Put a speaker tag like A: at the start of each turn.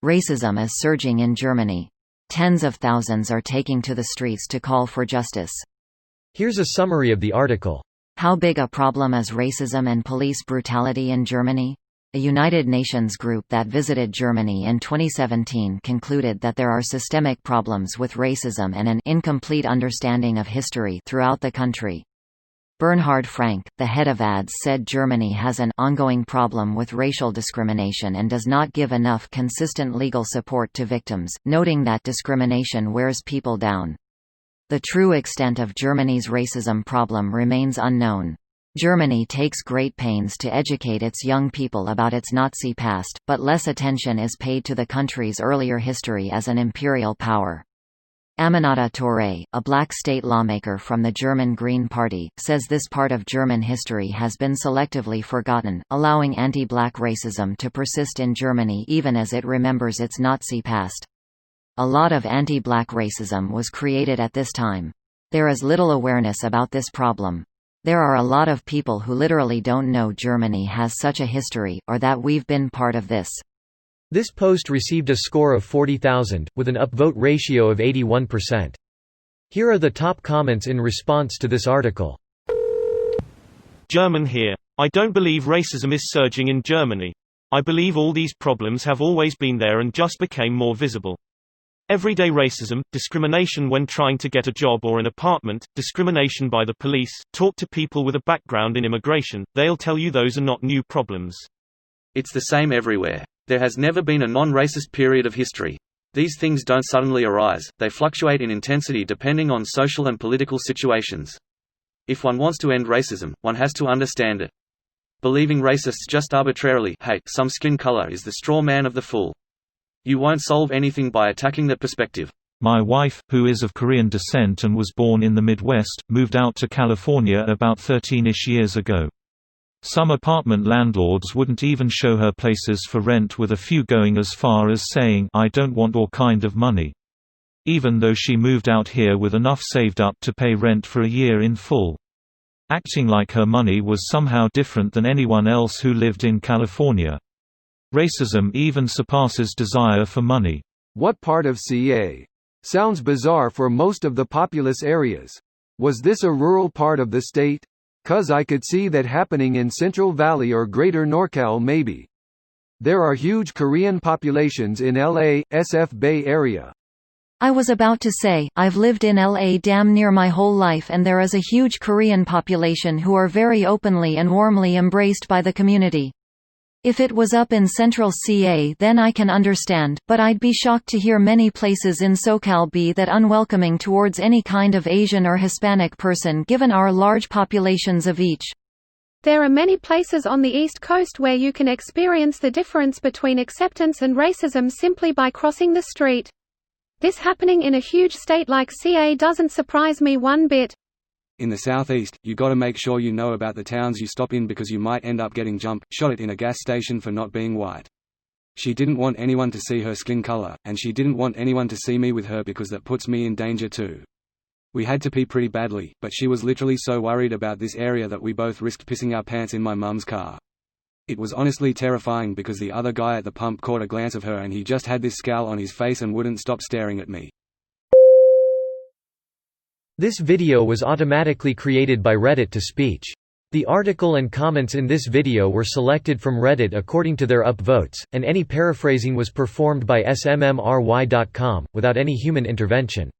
A: Racism is surging in Germany. Tens of thousands are taking to the streets to call for justice.
B: Here's a summary of the article.
A: How big a problem is racism and police brutality in Germany? A United Nations group that visited Germany in 2017 concluded that there are systemic problems with racism and an incomplete understanding of history throughout the country. Bernhard Frank, the head of ADS, said Germany has an ongoing problem with racial discrimination and does not give enough consistent legal support to victims, noting that discrimination wears people down. The true extent of Germany's racism problem remains unknown. Germany takes great pains to educate its young people about its Nazi past, but less attention is paid to the country's earlier history as an imperial power. Aminata Touré, a black state lawmaker from the German Green Party, says this part of German history has been selectively forgotten, allowing anti-black racism to persist in Germany even as it remembers its Nazi past. A lot of anti-black racism was created at this time. There is little awareness about this problem. There are a lot of people who literally don't know Germany has such a history, or that we've been part of this.
B: This post received a score of 40,000, with an upvote ratio of 81%. Here are the top comments in response to this article.
C: German here. I don't believe racism is surging in Germany. I believe all these problems have always been there and just became more visible. Everyday racism, discrimination when trying to get a job or an apartment, discrimination by the police. Talk to people with a background in immigration, they'll tell you those are not new problems.
D: It's the same everywhere. There has never been a non-racist period of history. These things don't suddenly arise, they fluctuate in intensity depending on social and political situations. If one wants to end racism, one has to understand it. Believing racists just arbitrarily hate some skin color is the straw man of the fool. You won't solve anything by attacking the perspective.
E: My wife, who is of Korean descent and was born in the Midwest, moved out to California about 13-ish years ago. Some apartment landlords wouldn't even show her places for rent, with a few going as far as saying, "I don't want all kind of money." Even though she moved out here with enough saved up to pay rent for a year in full. Acting like her money was somehow different than anyone else who lived in California. Racism even surpasses desire for money.
F: What part of CA? Sounds bizarre for most of the populous areas. Was this a rural part of the state? 'Cause I could see that happening in Central Valley or Greater NorCal maybe. There are huge Korean populations in LA, SF Bay Area.
A: I was about to say, I've lived in LA damn near my whole life and there is a huge Korean population who are very openly and warmly embraced by the community. If it was up in Central CA then I can understand, but I'd be shocked to hear many places in SoCal be that unwelcoming towards any kind of Asian or Hispanic person given our large populations of each.
G: There are many places on the East Coast where you can experience the difference between acceptance and racism simply by crossing the street. This happening in a huge state like CA doesn't surprise me one bit.
H: In the southeast, you gotta make sure you know about the towns you stop in because you might end up getting shot at in a gas station for not being white. She didn't want anyone to see her skin color, and she didn't want anyone to see me with her because that puts me in danger too. We had to pee pretty badly, but she was literally so worried about this area that we both risked pissing our pants in my mum's car. It was honestly terrifying because the other guy at the pump caught a glance of her and he just had this scowl on his face and wouldn't stop staring at me.
B: This video was automatically created by Reddit to speech. The article and comments in this video were selected from Reddit according to their upvotes, and any paraphrasing was performed by smmry.com, without any human intervention.